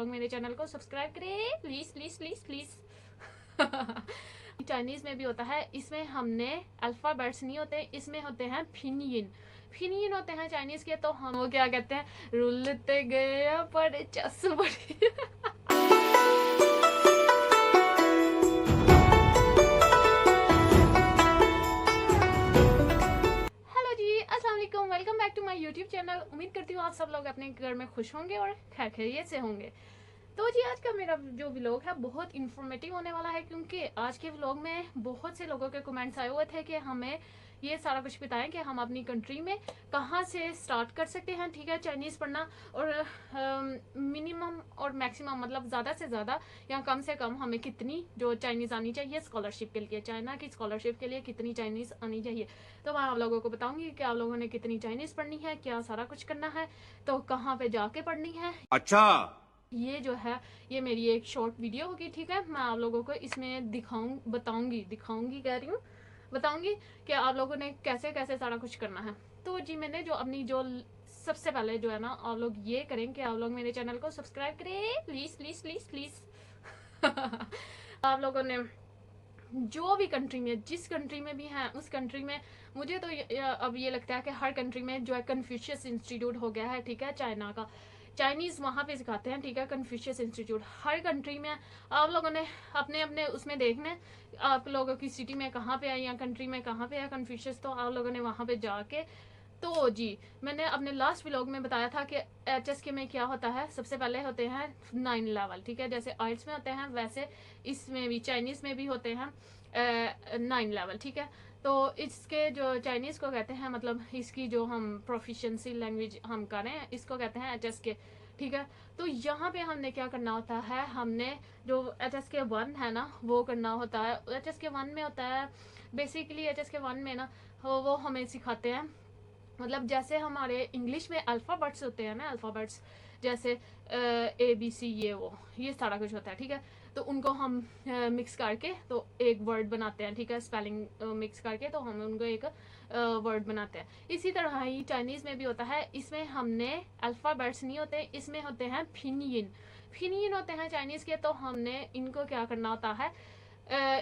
लोग मेरे चैनल को सब्सक्राइब करें please please please please. Chinese में भी होता है, इसमें हमने अल्फाबेट्स नहीं होते, इसमें होते हैं फिनियन। फिनियन होते हैं चाइनीज के, तो हम वो क्या कहते हैं, रुलते गया पर चस बड़ी। Welcome back to my YouTube channel. उम्मीद करती हूँ आप सब लोग अपने घर में खुश होंगे और खैर खैरियत से होंगे। तो जी आज का मेरा जो व्लॉग है बहुत इन्फॉर्मेटिव होने वाला है, क्योंकि आज के व्लॉग में बहुत से लोगों के कमेंट्स आए हुए थे कि हमें ये सारा कुछ बताएं कि हम अपनी कंट्री में कहाँ से स्टार्ट कर सकते हैं, ठीक है, चाइनीज़ पढ़ना, और मिनिमम और मैक्सिमम मतलब ज़्यादा से ज़्यादा या कम से कम हमें कितनी जो चाइनीज़ आनी चाहिए स्कॉलरशिप के लिए, चाइना की स्कॉलरशिप के लिए कितनी चाइनीज़ आनी चाहिए। तो मैं आप लोगों को बताऊंगी कि आप लोगों ने कितनी चाइनीज़ पढ़नी है, क्या सारा कुछ करना है, तो कहाँ पे जाके पढ़नी है। अच्छा, ये जो है ये मेरी एक शॉर्ट वीडियो होगी, ठीक है। मैं आप लोगों को इसमें दिखाऊंगी कह रही हूँ, बताऊंगी कि आप लोगों ने कैसे कैसे सारा कुछ करना है। तो जी मैंने जो अपनी जो सबसे पहले जो है ना, आप लोग ये करें कि आप लोग मेरे चैनल को सब्सक्राइब करें प्लीज प्लीज प्लीज प्लीज। आप लोगों ने जो भी कंट्री में, जिस कंट्री में भी हैं उस कंट्री में, मुझे तो अब ये लगता है कि हर कंट्री में जो है कन्फ्यूशियस इंस्टीट्यूट हो गया है, ठीक है, चाइना का चाइनीज़ वहाँ पे सिखाते हैं, ठीक है, कन्फ्यूशियस इंस्टीट्यूट हर कंट्री में। आप लोगों ने अपने अपने उसमें देखना है आप लोगों की सिटी में कहाँ पे है या कंट्री में कहाँ पे है कन्फ्यूशियस, तो आप लोगों ने वहाँ पे जाके। तो जी मैंने अपने लास्ट व्लॉग में बताया था कि HSK में क्या होता है। सबसे पहले होते हैं 9 लेवल, ठीक है, जैसे आइल्स में होते हैं वैसे इसमें भी चाइनीज़ में भी होते हैं 9 लेवल, ठीक है। तो इसके जो चाइनीज़ को कहते हैं, मतलब इसकी जो हम प्रोफिशिएंसी लैंग्वेज हम करें इसको कहते हैं HSK, ठीक है। तो यहाँ पे हमने क्या करना होता है, हमने जो HSK 1 है ना वो करना होता है। HSK 1 में होता है बेसिकली, HSK 1 में ना वो हमें सिखाते हैं, मतलब जैसे हमारे इंग्लिश में अल्फ़ाबेट्स होते हैं ना, अल्फ़ाबेट्स जैसे ABC ये सारा कुछ होता है, ठीक है। तो उनको हम मिक्स करके तो एक वर्ड बनाते हैं, ठीक है, स्पेलिंग मिक्स करके तो हम उनको एक वर्ड बनाते हैं। इसी तरह ही चाइनीज़ में भी होता है, इसमें हमने अल्फ़ाबेट्स नहीं होते, इसमें होते हैं फिनियन। फिनियन होते हैं चाइनीज़ के, तो हमने इनको क्या करना होता है,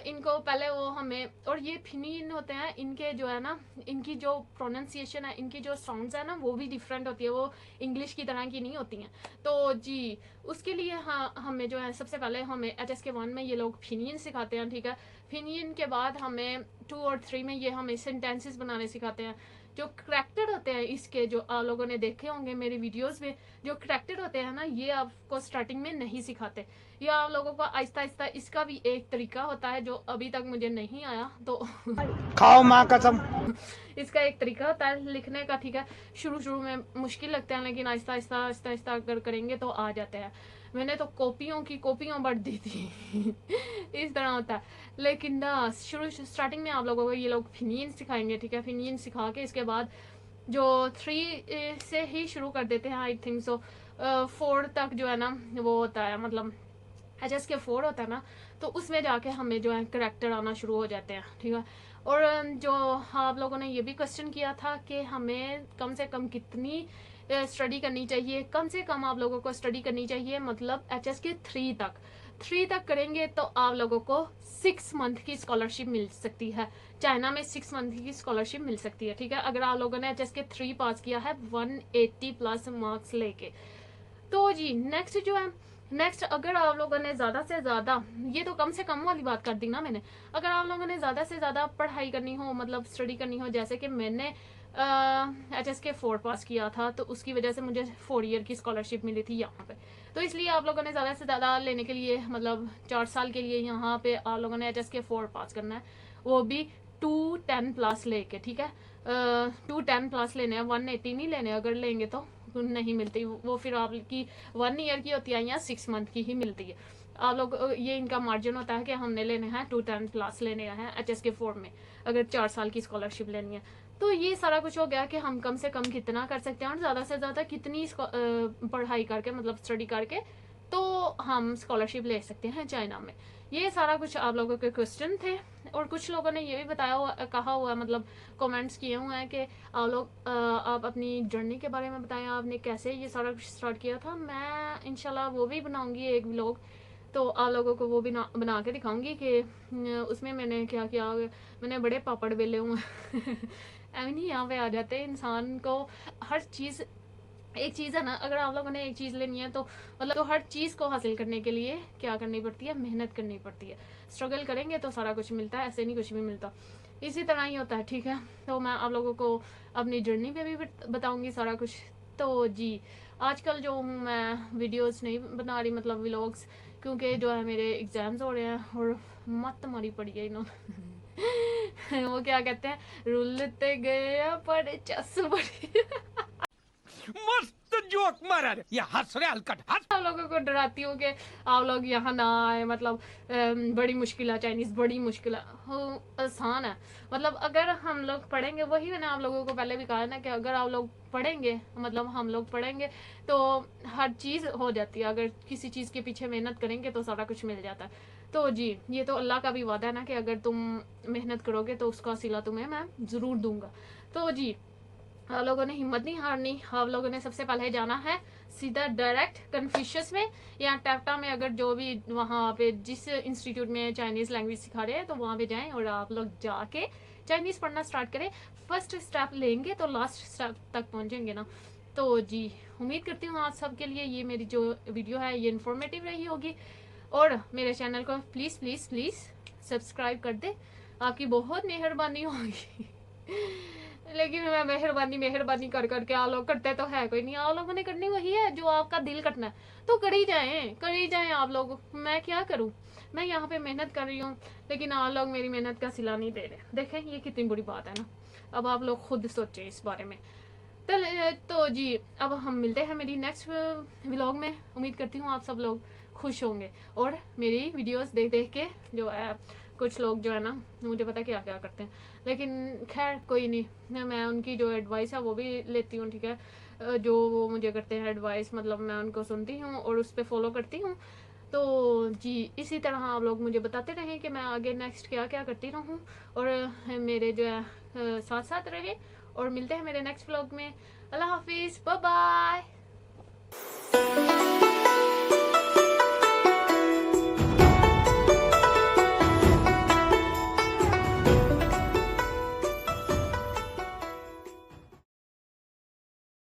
इनको पहले वो हमें, और ये फिनियन होते हैं, इनके जो है ना, इनकी जो प्रोनाउंसिएशन है, इनकी जो साउंड्स है ना वो भी डिफरेंट होती है, वो इंग्लिश की तरह की नहीं होती हैं। तो जी उसके लिए हाँ हमें जो है सबसे पहले हमें HSK 1 में ये लोग फिनियन सिखाते हैं, ठीक है। फिनियन के बाद हमें 2 और 3 में ये हमें सेंटेंसेस बनाने सिखाते हैं। जो करैक्टर होते हैं इसके, जो आप लोगों ने देखे होंगे मेरे वीडियोस में, जो करैक्टर होते हैं ना ये आपको स्टार्टिंग में नहीं सिखाते, या आप लोगों को आहिस्ता आहिस्ता, इसका भी एक तरीका होता है जो अभी तक मुझे नहीं आया, तो खाओ माँ कसम। इसका एक तरीका होता है लिखने का, ठीक है। शुरू शुरू में मुश्किल लगते हैं, लेकिन आहिस्ता आहिस्ता आहिस्ता आहिस्ता अगर करेंगे तो आ जाते हैं। मैंने तो कॉपियों की कॉपियाँ बढ़ दी थी। इस तरह होता है, लेकिन ना शुरू स्टार्टिंग में आप लोगों को ये लोग फिनियन सिखाएंगे, ठीक है। फिनियन सिखा के इसके बाद जो 3 से ही शुरू कर देते हैं, आई थिंक सो 4 तक जो है ना वो होता है, मतलब HSK 4 होता है ना, तो उसमें जाके हमें जो है करैक्टर आना शुरू हो जाते हैं, ठीक है। और जो आप लोगों ने ये भी क्वेश्चन किया था कि हमें कम से कम कितनी स्टडी करनी चाहिए, कम से कम आप लोगों को स्टडी करनी चाहिए, मतलब HSK 3 तक करेंगे तो आप लोगों को 6 मंथ की स्कॉलरशिप मिल सकती है। चाइना में 6 मंथ की स्कॉलरशिप मिल सकती है, ठीक है, अगर आप लोगों ने HSK 3 पास किया है 180 प्लस मार्क्स लेके। तो जी नेक्स्ट जो है, नेक्स्ट अगर आप लोगों ने ज़्यादा से ज़्यादा, ये तो कम से कम वाली बात कर दी ना मैंने, अगर आप लोगों ने ज़्यादा से ज़्यादा पढ़ाई करनी हो, मतलब स्टडी करनी हो, जैसे कि मैंने HSK 4 पास किया था, तो उसकी वजह से मुझे 4 ईयर की स्कॉलरशिप मिली थी यहाँ पे। तो इसलिए आप लोगों ने ज़्यादा से ज़्यादा लेने के लिए, मतलब 4 साल के लिए यहाँ पे आप लोगों ने HSK 4 पास करना है, वो भी 210 प्लस लेके, ठीक है। 210 प्लस लेने हैं, 180 नहीं लेने, अगर लेंगे तो नहीं मिलती वो, फिर आपकी 1 ईयर की होती है या 6 मंथ की ही मिलती है। आप लोग ये इनका मार्जिन होता है कि हमने लेने हैं 210 प्लस लेने हैं HSK 4 में, अगर 4 साल की स्कॉलरशिप लेनी है। तो ये सारा कुछ हो गया कि हम कम से कम कितना कर सकते हैं और ज़्यादा से ज़्यादा कितनी पढ़ाई करके, मतलब स्टडी करके, तो हम स्कॉलरशिप ले सकते हैं चाइना में। ये सारा कुछ आप लोगों के क्वेश्चन थे। और कुछ लोगों ने ये भी बताया हुआ कहा हुआ मतलब कमेंट्स किए हुए हैं कि आप अपनी जर्नी के बारे में बताएं, आपने कैसे ये सारा कुछ स्टार्ट किया था। मैं इंशाल्लाह वो भी बनाऊंगी एक व्लॉग, तो आप लोगों को वो भी बना के दिखाऊंगी कि उसमें मैंने क्या किया। मैंने बड़े पापड़ बेले हुए ऐसे नहीं यहाँ पे आ जाते इंसान को हर चीज़। एक चीज़ है ना, अगर आप लोगों ने एक चीज़ लेनी है तो मतलब तो हर चीज़ को हासिल करने के लिए क्या करनी पड़ती है, मेहनत करनी पड़ती है। स्ट्रगल करेंगे तो सारा कुछ मिलता है, ऐसे नहीं कुछ भी मिलता। इसी तरह ही होता है, ठीक है। तो मैं आप लोगों को अपनी जर्नी पे भी बताऊंगी सारा कुछ। तो जी, आजकल जो हूँ मैं वीडियोस नहीं बना रही, मतलब व्लॉग्स, क्योंकि जो है मेरे एग्ज़ाम्स हो रहे हैं और मत मारी पड़ी है इन्होंने वो क्या कहते हैं, रुलते गए पर चस पड़ी मस्त जोक मारा रे ये हंस रे हलकट हंस। आप लोगों को डराती हूँ कि आप लोग यहाँ ना आए, मतलब बड़ी मुश्किल है चाइनीज़, बड़ी मुश्किल है। आसान है, मतलब अगर हम लोग पढ़ेंगे, वही मैंने आप लोगों को पहले भी कहा ना कि अगर आप लोग पढ़ेंगे, मतलब हम लोग पढ़ेंगे तो हर चीज़ हो जाती है। अगर किसी चीज़ के पीछे मेहनत करेंगे तो सारा कुछ मिल जाता है। तो जी, ये तो अल्लाह का भी वादा है ना कि अगर तुम मेहनत करोगे तो उसका सिला तुम्हें मैं ज़रूर दूंगा। तो जी, आप लोगों ने हिम्मत नहीं हारनी। आप लोगों ने सबसे पहले जाना है सीधा डायरेक्ट कन्फ्यूशियस में या टैप्टा में, अगर जो भी वहाँ पे जिस इंस्टीट्यूट में चाइनीज़ लैंग्वेज सिखा रहे हैं तो वहाँ पे जाएं और आप लोग जाके चाइनीज़ पढ़ना स्टार्ट करें। फर्स्ट स्टेप लेंगे तो लास्ट स्टेप तक पहुँचेंगे ना। तो जी, उम्मीद करती हूँ आप सबके लिए ये मेरी जो वीडियो है ये इन्फॉर्मेटिव रही होगी। और मेरे चैनल को प्लीज़ प्लीज़ प्लीज़ सब्सक्राइब कर दे, आपकी बहुत मेहरबानी होगी लेकिन मैं मेहरबानी कर करके आप लोग करते तो है कोई नहीं। आप लोगों ने करनी वही है जो आपका दिल करना है, तो कर ही जाएं आप लोग। मैं क्या करूं, मैं यहाँ पे मेहनत कर रही हूँ लेकिन आप लोग मेरी मेहनत का सिला नहीं दे रहे। देखें ये कितनी बुरी बात है ना। अब आप लोग खुद सोचें इस बारे में। तो जी, अब हम मिलते हैं मेरी नेक्स्ट व्लॉग में। उम्मीद करती हूँ आप सब लोग खुश होंगे और मेरी वीडियोस देख देख के जो है कुछ लोग जो है ना, मुझे पता क्या क्या करते हैं, लेकिन खैर कोई नहीं, मैं उनकी जो एडवाइस है वो भी लेती हूँ, ठीक है। जो वो मुझे करते हैं एडवाइस, मतलब मैं उनको सुनती हूँ और उस पर फॉलो करती हूँ। तो जी, इसी तरह आप लोग मुझे बताते रहें कि मैं आगे नेक्स्ट क्या क्या करती रहूँ और मेरे जो है साथ साथ रहे। और मिलते हैं मेरे नेक्स्ट व्लॉग में। अल्लाह हाफिज़, बाय बाय।